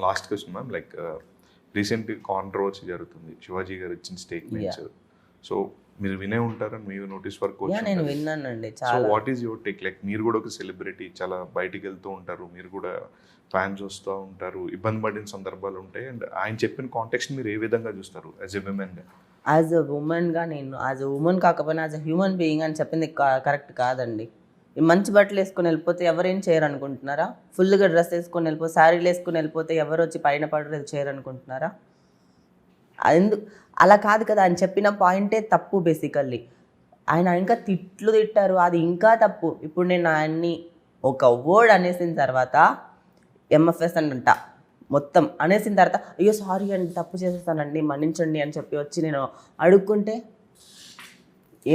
Last question ma'am, like recent controversy జరుగుతుంది, శివాజీ గారు ఇచ్చిన స్టేట్మెంట్స్. సో మీరు వినే ఉంటారని మీరు నోటీస్ వర్క్ నేను విన్నానండి. So what is your take? Like మీరు కూడా ఒక సెలబ్రిటీ, చాలా బయటికి వెళ్తూ ఉంటారు, మీరు కూడా ఫ్యాన్స్ వస్తూ ఉంటారు, ఇబ్బంది పడిన సందర్భాలు ఉంటాయి. అండ్ ఆయన చెప్పిన కాంటెక్స్ట్ మీరు ఏ విధంగా చూస్తారు యాజ్ ఎ విమెన్గా? యాజ్ అ ఉమెన్గా నేను యాజ్ అ ఉమెన్ కాకపోయినా యాజ్ అ హ్యూమన్ బీయింగ్ అని చెప్పింది కరెక్ట్ కాదండి. ఈ మంచి బట్టలు వేసుకొని వెళ్ళిపోతే ఎవరేం చేయరు అనుకుంటున్నారా? ఫుల్గా డ్రెస్ వేసుకొని వెళ్ళిపోతే, శారీలు వేసుకొని వెళ్ళిపోతే ఎవరు వచ్చి పైన పడరు చేయరు అనుకుంటున్నారా? ఎందుకు అలా కాదు కదా. ఆయన చెప్పిన పాయింటే తప్పు బేసికల్లీ. ఆయన ఇంకా తిట్టారు, అది ఇంకా తప్పు. ఇప్పుడు నేను ఆయన్ని ఒక వర్డ్ అనేసిన తర్వాత ఎంఎఫ్ఎస్ అంట మొత్తం అనేసిన తర్వాత అయ్యో సారీ అండి తప్పు చేసేస్తానండి మన్నించండి అని చెప్పి వచ్చి నేను అడుక్కుంటే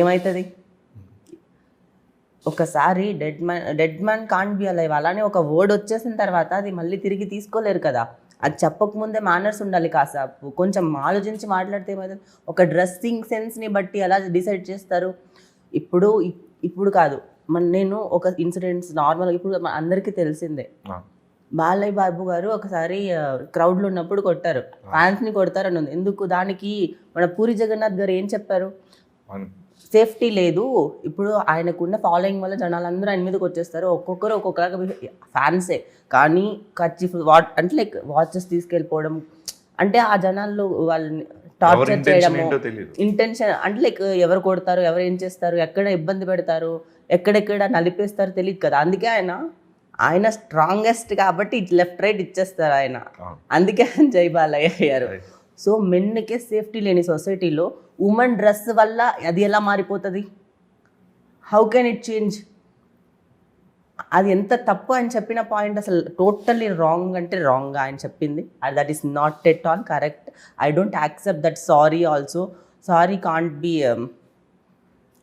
ఏమవుతుంది? ఒకసారి dead man can't be alive. అలానే ఒక వర్డ్ వచ్చేసిన తర్వాత అది మళ్ళీ తిరిగి తీసుకోలేరు కదా. అది చెప్పకముందే మేనర్స్ ఉండాలి. కాసేపు కొంచెం ఆలోచించి మాట్లాడితే ఏమవుతుంది? ఒక డ్రెస్సింగ్ సెన్స్ని బట్టి ఎలా డిసైడ్ చేస్తారు? ఇప్పుడు కాదు, నేను ఒక ఇన్సిడెంట్స్ నార్మల్గా ఇప్పుడు అందరికీ తెలిసిందే. బాలయ్య బాబు గారు ఒకసారి క్రౌడ్లో ఉన్నప్పుడు కొట్టారు, ఫ్యాన్స్ని కొడతారని ఉంది. ఎందుకు? దానికి మన పూరి జగన్నాథ్ గారు ఏం చెప్పారు? సేఫ్టీ లేదు. ఇప్పుడు ఆయనకున్న ఫాలోయింగ్ వల్ల జనాలందరూ ఆయన మీదకి వచ్చేస్తారు. ఒక్కొక్కరు ఒక్కొక్కలాగా ఫ్యాన్సే, కానీ అంటే లైక్ వాచెస్ తీసుకెళ్ళిపోవడం, అంటే ఆ జనాల్లో వాళ్ళని టార్చర్ చేయడము, ఇంటెన్షన్ అంటే లైక్ ఎవరు కొడతారు, ఎవరు ఏం చేస్తారు, ఎక్కడ ఇబ్బంది పెడతారు, ఎక్కడెక్కడ నలిపేస్తారు తెలియదు కదా. అందుకే ఆయన స్ట్రాంగెస్ట్ కాబట్టి లెఫ్ట్ రైట్ ఇచ్చేస్తారు ఆయన. అందుకే ఆయన జై బాలయ్య అయ్యారు. సో మెన్కే సేఫ్టీ లేని సొసైటీలో ఉమెన్ డ్రెస్ వల్ల అది ఎలా మారిపోతుంది? How can it change? అది ఎంత తప్పు ఆయన చెప్పిన పాయింట్. అసలు టోటల్లీ రాంగ్ అంటే రాంగ్ ఆయన చెప్పింది. That is not at all correct. I don't accept that. Sorry also, sorry can't be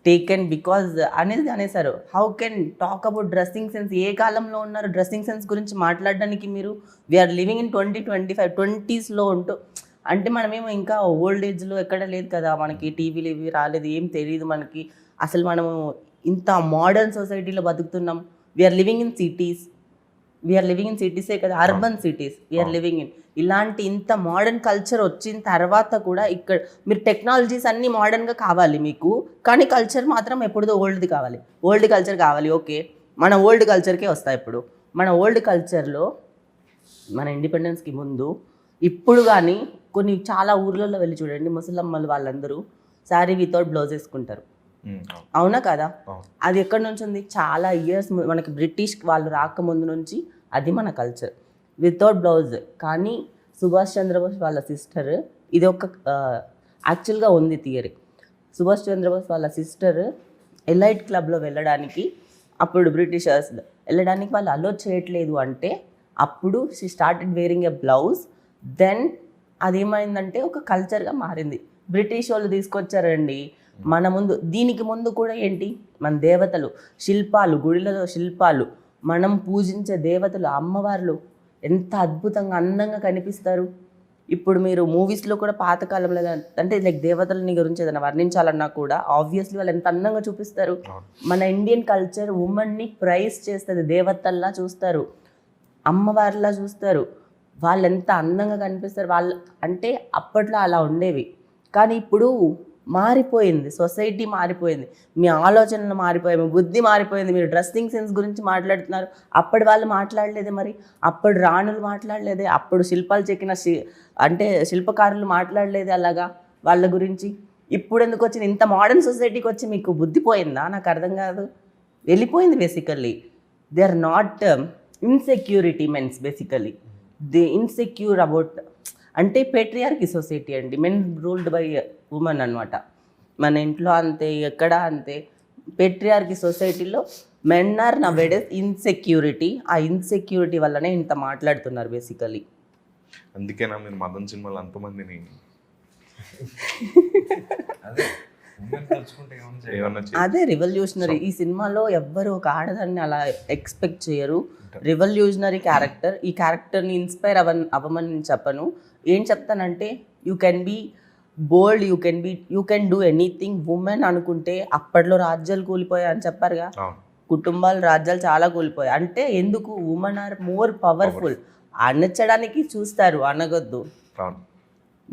taken because అనేది అనేసారు. How can talk about dressing sense? ఏ కాలంలో ఉన్నారు డ్రెస్సింగ్ సెన్స్ గురించి మాట్లాడడానికి? మీరు వీఆర్ లివింగ్ ఇన్ 2025 20s ఉంటూ, అంటే మనమేమో ఇంకా ఓల్డ్ ఏజ్లో ఎక్కడ లేదు కదా. మనకి టీవీలు ఇవి రాలేదు, ఏం తెలియదు మనకి. అసలు మనము ఇంత మోడర్న్ సొసైటీలో బతుకుతున్నాం. We are living in cities. We are living in సిటీసే కదా, urban cities we are living in. ఇలాంటి ఇంత మోడర్న్ కల్చర్ వచ్చిన తర్వాత కూడా ఇక్కడ మీరు టెక్నాలజీస్ అన్నీ మోడర్న్గా కావాలి మీకు, కానీ కల్చర్ మాత్రం ఎప్పుడుదో ఓల్డ్ది కావాలి. ఓల్డ్ కల్చర్ కావాలి. ఓకే, మన ఓల్డ్ కల్చర్కే వస్తాయి. ఇప్పుడు మన ఓల్డ్ కల్చర్లో మన ఇండిపెండెన్స్కి ముందు ఇప్పుడు కానీ కొన్ని చాలా ఊర్లలో వెళ్ళి చూడండి, ముసలమ్మలు వాళ్ళందరూ శారీ వితౌట్ బ్లౌజ్ వేసుకుంటారు. అవునా కదా? అది ఎక్కడి నుంచి ఉంది? చాలా ఇయర్స్ మనకి బ్రిటిష్ వాళ్ళు రాకముందు నుంచి అది మన కల్చర్, వితౌట్ బ్లౌజ్. కానీ సుభాష్ చంద్రబోస్ వాళ్ళ సిస్టర్, ఇది ఒక యాక్చువల్గా ఉంది థియరీ. సుభాష్ చంద్రబోస్ వాళ్ళ సిస్టర్ ఎలైట్ క్లబ్లో వెళ్ళడానికి, అప్పుడు బ్రిటిషర్స్ వెళ్ళడానికి వాళ్ళు అలో చేయట్లేదు అంటే, అప్పుడు she started wearing a blouse. Then అదేమైందంటే ఒక కల్చర్గా మారింది. బ్రిటిష్ వాళ్ళు తీసుకొచ్చారండి మన ముందు. దీనికి ముందు కూడా ఏంటి, మన దేవతలు, శిల్పాలు, గుడిలలో శిల్పాలు, మనం పూజించే దేవతలు, అమ్మవార్లు ఎంత అద్భుతంగా అందంగా కనిపిస్తారు. ఇప్పుడు మీరు మూవీస్లో కూడా పాతకాలంలో అంటే లైక్ దేవతలని గురించి ఏదైనా వర్ణించాలన్నా కూడా ఆబ్వియస్లీ వాళ్ళు ఎంత అందంగా చూపిస్తారు. మన ఇండియన్ కల్చర్ ఉమెన్ని ప్రైజ్ చేస్తుంది, దేవతల్లా చూస్తారు, అమ్మవారిలా చూస్తారు. వాళ్ళు ఎంత అందంగా కనిపిస్తారు వాళ్ళు అంటే. అప్పట్లో అలా ఉండేవి, కానీ ఇప్పుడు మారిపోయింది, సొసైటీ మారిపోయింది, మీ ఆలోచనలు మారిపోయాయి, మీ బుద్ధి మారిపోయింది. మీరు డ్రెస్సింగ్ సెన్స్ గురించి మాట్లాడుతున్నారు, అప్పటి వాళ్ళు మాట్లాడలేదే మరి? అప్పుడు రాణులు మాట్లాడలేదే? అప్పుడు శిల్పాలు చెక్కిన అంటే శిల్పకారులు మాట్లాడలేదే అలాగా వాళ్ళ గురించి? ఇప్పుడు ఎందుకు వచ్చింది? ఇంత మోడర్న్ సొసైటీకి వచ్చి మీకు బుద్ధి పోయిందా? నాకు అర్థం కాదు. వెళ్ళిపోయింది basically. They are not insecurity mens, basically they insecure about, అంటే పేట్రియార్కీ సొసైటీ అండి, మెన్ రూల్డ్ బై ఉమెన్ అనమాట. మన ఇంట్లో అంతే, ఎక్కడ అంతే. పేట్రియార్కీ సొసైటీలో మెన్ ఆర్ నవేడేస్ ఇన్సెక్యూరిటీ. ఆ ఇన్సెక్యూరిటీ వల్లనే ఇంత మాట్లాడుతున్నారు బేసికలీ. అందుకేనా మీరు మదన్ సినిమాలో అంతమందిని అదే రివల్యూషనరీ. ఈ సినిమాలో ఎవ్వరు ఒక ఆడదాన్ని అలా ఎక్స్పెక్ట్ చేయరు. Revolutionary character. ఈ క్యారెక్టర్ని ఇన్స్పైర్ అవ్వమని చెప్పను. ఏం చెప్తానంటే, you can be bold, you can do anything. Women అనుకుంటే అప్పట్లో రాజ్యాలు కూలిపోయాయి అని చెప్పారుగా, కుటుంబాలు రాజ్యాలు చాలా కూలిపోయాయి. అంటే ఎందుకు? Women are more powerful. అనచ్చడానికి చూస్తారు, అనగొద్దు. అవును.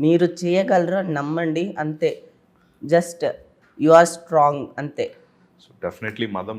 మీరు చేయగలరు అని నమ్మండి అంతే. జస్ట్ యు ఆర్ స్ట్రాంగ్ అంతే. సో డెఫినెట్లీ మదం